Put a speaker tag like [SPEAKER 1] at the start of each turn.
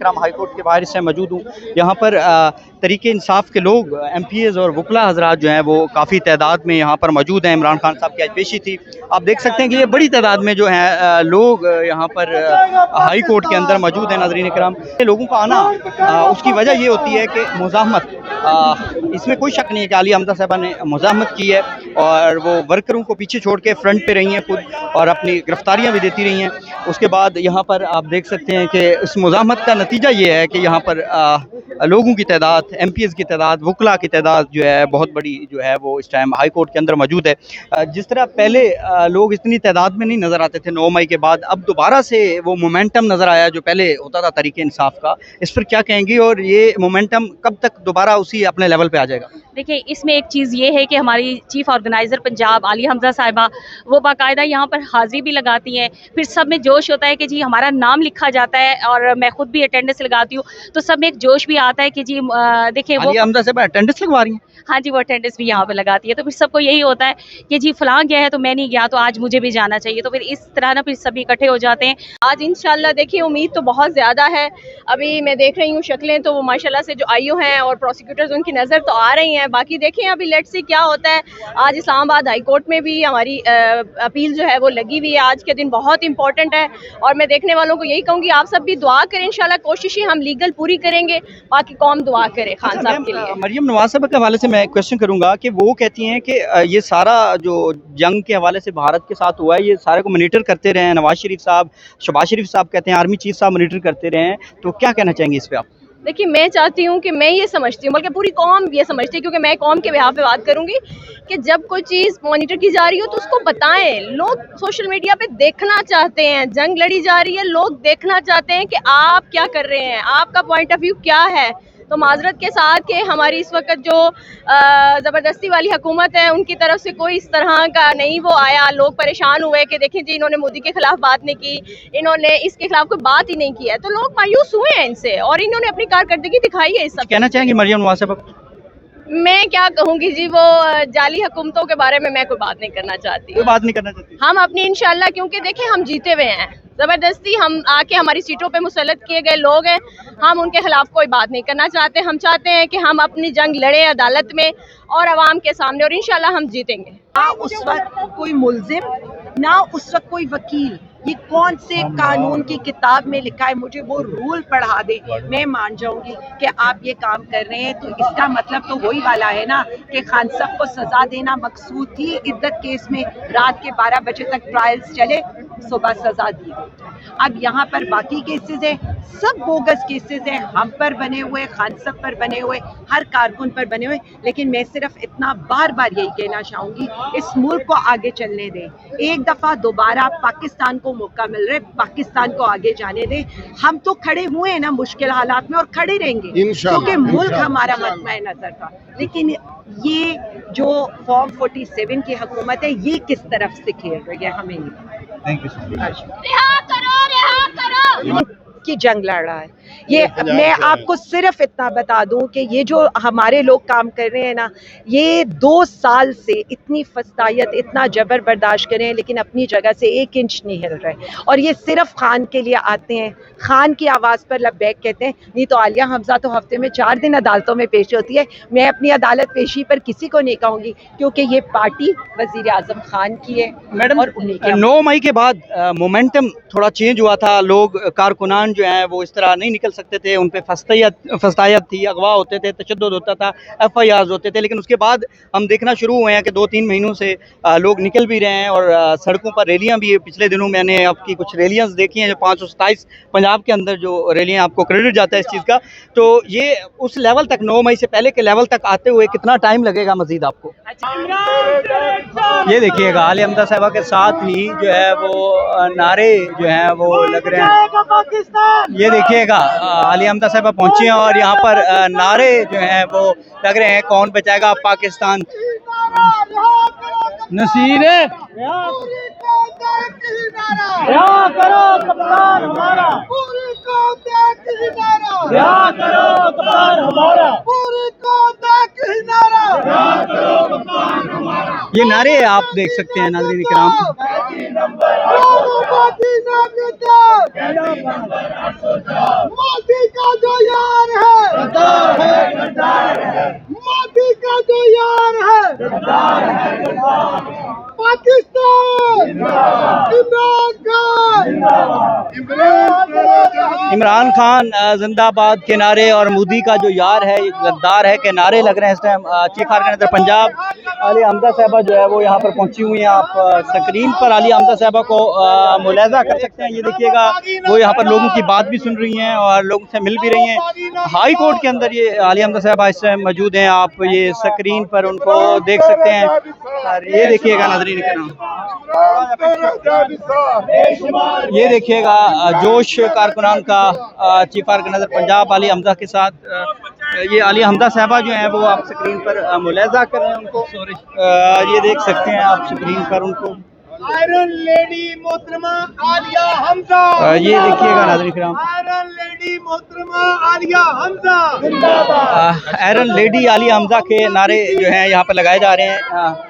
[SPEAKER 1] इकराम high court के बाहर इस टाइम मौजूद हूँ। यहाँ पर तरीके इंसाफ के लोग MPs और वकला हजरात जो हैं वो काफ़ी तादाद में यहाँ पर मौजूद हैं। इमरान खान साहब की आज पेशी थी। आप देख सकते हैं कि ये बड़ी तादाद में जो है लोग यहाँ पर हाई कोर्ट के अंदर मौजूद हैं। नाज़रीन इकराम, लोगों का आना उसकी वजह ये होती है कि मुज़ाहमत, इसमें कोई शक नहीं है कि आलिया हमजा साहबा ने मुज़ाहमत की है और वो वर्करों को पीछे छोड़ के फ्रंट पे रही हैं खुद और अपनी गिरफ्तारियाँ भी देती रही हैं। उसके बाद यहाँ पर आप देख सकते हैं कि इस मुज़ाहमत का नतीजा ये है कि यहाँ पर लोगों की तादाद, MPs की तादाद, वकला की तादाद जो है बहुत बड़ी जो है वो इस टाइम हाई कोर्ट के अंदर मौजूद है। जिस तरह पहले लोग इतनी तादाद में नहीं नज़र आते थे 9 मई के बाद, अब दोबारा से वो मोमेंटम नज़र आया जो पहले होता था तरीके इंसाफ का। इस पर क्या कहेंगी और ये मोमेंटम कब तक दोबारा उसी अपने लेवल पे आ जाएगा?
[SPEAKER 2] देखिए, इसमें एक चीज़ ये है कि हमारी चीफ ऑर्गेनाइज़र पंजाब आलिया हमजा साहिबा वो बाकायदा यहाँ पर हाज़िरी भी लगाती हैं। फिर सब में जोश होता है कि जी हमारा नाम लिखा जाता है और मैं खुद भी अटेंडेंस लगाती हूँ, तो सब में एक जोश भी आता है कि जी देखिए वो
[SPEAKER 1] आलिया हमजा साहिबा अटेंडेंस लगवा रही हैं।
[SPEAKER 2] हाँ जी, वो अटेंडेंस भी यहाँ पे लगाती है। तो फिर सबको यही होता है कि जी फलां गया है तो मैं नहीं गया, तो आज मुझे भी जाना चाहिए। तो फिर इस तरह ना फिर सभी इकट्ठे हो जाते हैं।
[SPEAKER 3] आज इंशाल्लाह देखिए उम्मीद तो बहुत ज़्यादा है। अभी मैं देख रही हूँ शक्लें तो वो माशाल्लाह से जो आईओ हैं और प्रोसिक्यूटर्स उनकी नज़र तो आ रही हैं। बाकी देखें अभी लेट्स सी क्या होता है। आज इस्लामाबाद हाई कोर्ट में भी हमारी अपील जो है वो लगी हुई है। आज के दिन बहुत इंपॉर्टेंट है और मैं देखने वालों को यही कहूँगी आप सब भी दुआ करें। इंशाल्लाह कोशिशें हम लीगल पूरी करेंगे, बाकी कौम दुआ करे खान साहब के लिए।
[SPEAKER 1] मरियम नवाज साहब के हवाले से मैं क्वेश्चन करूंगा कि वो कहती हैं कि ये सारा जो जंग के हवाले से भारत के साथ हुआ है ये सारे को मॉनिटर करते रहे हैं नवाज शरीफ साहब, शहबाज शरीफ साहब कहते हैं आर्मी चीफ साहब मॉनिटर करते रहे हैं, तो क्या कहना चाहेंगे इस पे आप?
[SPEAKER 3] देखिए मैं चाहती हूँ कि मैं ये समझती हूँ, बल्कि पूरी कौम ये समझती है, क्योंकि मैं कौम के बिहाफ पे बात करूँगी कि जब कोई चीज़ मॉनिटर की जा रही हो तो उसको बताएं। लोग सोशल मीडिया पे देखना चाहते हैं, जंग लड़ी जा रही है, लोग देखना चाहते हैं कि आप क्या कर रहे हैं, आपका पॉइंट ऑफ व्यू क्या है। तो माजरत के साथ कि हमारी इस वक्त जो ज़बरदस्ती वाली हुकूमत है उनकी तरफ से कोई इस तरह का नहीं वो आया। लोग परेशान हुए कि देखें जी इन्होंने मोदी के खिलाफ बात नहीं की, इन्होंने इसके खिलाफ कोई बात ही नहीं की है, तो लोग मायूस हुए हैं इनसे और इन्होंने अपनी कारकर्दगी दिखाई है। इस सब
[SPEAKER 1] कहना चाहेंगे मरियम नवाज साहब?
[SPEAKER 3] मैं क्या कहूँगी जी, वो जाली हुकूमतों के बारे में मैं कोई बात नहीं करना चाहती।
[SPEAKER 1] कोई बात नहीं करना चाहती
[SPEAKER 3] हम अपनी इंशाल्लाह, क्योंकि देखिए हम जीते हुए हैं, ज़बरदस्ती हम आके हमारी सीटों पे मुसल्लत किए गए लोग हैं, हम उनके खिलाफ कोई बात नहीं करना चाहते। हम चाहते हैं कि हम अपनी जंग लड़े अदालत में और अवाम के सामने, और इंशाल्लाह हम जीतेंगे।
[SPEAKER 4] ना उस वक्त कोई मुल्जिम, ना उस वक्त कोई वकील, ये कौन से कानून की किताब में लिखा है? मुझे वो रूल पढ़ा दे, मैं मान जाऊंगी कि आप ये काम कर रहे हैं। तो इसका मतलब तो वही वाला है ना कि खान साहब को सजा देना मकसूद थी। इद्दत केस में रात के 12 बजे तक ट्रायल्स चले, सुबह सजा दी गई। अब यहाँ पर बाकी केसेस है, सब बोगस केसेस हैं, हम पर बने हुए, खान साहब पर बने हुए, हर कारकुन पर बने हुए। लेकिन मैं सिर्फ इतना बार बार यही कहना चाहूंगी, इस मुल्क को आगे चलने दें। एक दफा दोबारा पाकिस्तान को मौका मिल रहा है, पाकिस्तान को आगे जाने दें। हम तो खड़े हुए हैं ना मुश्किल हालात में और खड़े रहेंगे, क्योंकि मुल्क हमारा मतमए नजर था। लेकिन ये जो फॉर्म 47 की हुकूमत है ये किस तरफ से खेल रही है हमें नहीं पता।
[SPEAKER 1] Thank you so much.
[SPEAKER 3] रिहा करो
[SPEAKER 4] की जंग लड़ रहा है ये। मैं आपको सिर्फ इतना बता दूं कि ये जो हमारे लोग काम कर रहे हैं ना, ये 2 साल से इतनी फस्तायत, इतना जबर बर्दाश्त कर रहे हैं, लेकिन अपनी जगह से 1 इंच नहीं हिल रहे। और ये सिर्फ खान के लिए आते हैं, खान की आवाज़ पर लब्बैक कहते हैं। नहीं तो आलिया हमजा तो हफ्ते में 4 दिन अदालतों में पेश होती है। मैं अपनी अदालत पेशी पर किसी को नहीं कहूँगी, क्योंकि ये पार्टी वज़ीर आज़म खान की है।
[SPEAKER 1] मैडम,
[SPEAKER 4] और
[SPEAKER 1] 9 मई के बाद मोमेंटम थोड़ा चेंज हुआ था। लोग कारकुनान जो हैं वो इस तरह नहीं निकल सकते थे, उन पे फस्तायत थी, अगवा होते थे, तशद्दुद होता था, FIRs होते थे। लेकिन उसके बाद हम देखना शुरू हुए हैं कि 2-3 महीनों से लोग निकल भी रहे हैं और सड़कों पर रैलियां भी। पिछले दिनों मैंने आपकी कुछ रैलियां देखी हैं, जो 527 पंजाब के अंदर जो रैलियां, आपको क्रेडिट जाता है इस चीज़ का। तो ये उस लेवल तक 9 मई से पहले के लेवल तक आते हुए कितना टाइम लगेगा मजीद आपको? ये देखिएगा आलिया हमजा साहिबा के साथ ही जो है वो नारे जो है वो लग रहे हैं। ये देखिएगा आलिया हमजा साहिबा पहुंची हैं और यहाँ पर नारे जो हैं वो लग रहे हैं, कौन बचाएगा पाकिस्तान। नसीर है करो कप्तान हमारा, पूरी कौम करो कप्तान हमारा, पूरी कौम ये नारे आप देख सकते हैं नाज़रीन इकराम। मोदी इमरान खान जिंदाबाद के नारे और मोदी का जो यार है ये गद्दार है के नारे लग रहे हैं इस time. Chief organiser Punjab Alia Hamza साहबा जो है वो यहाँ पर पहुंची हुई हैं। आप स्क्रीन पर आलिया हमजा साहबा को मुलाहिजा कर सकते हैं। ये देखिएगा वो यहाँ पर लोगों की बात भी सुन रही हैं और लोगों से मिल भी रही हैं। हाई कोर्ट के अंदर ये आलिया हमजा साहबा इस टाइम मौजूद हैं। आप ये स्क्रीन पर उनको देख सकते हैं और ये देखिएगा नाज़रीन करम, ये देखिएगा जोश कारकुनान का चीफ ऑर्गेनाइजर पंजाब आलिया हमजा के साथ। ये आलिया हमजा साहबा जो हैं वो आप स्क्रीन पर मुलाहिजा कर रहे हैं उनको। ये देख सकते हैं आप स्क्रीन पर उनको।
[SPEAKER 5] आयरन लेडी मोहतरमा आलिया हमजा,
[SPEAKER 1] ये देखिएगा नाज़रीन किराम,
[SPEAKER 5] आयरन लेडी मोहतरमा आलिया हमजा,
[SPEAKER 1] आयरन लेडी आलिया हमजा के नारे जो हैं यहाँ पर लगाए जा रहे हैं।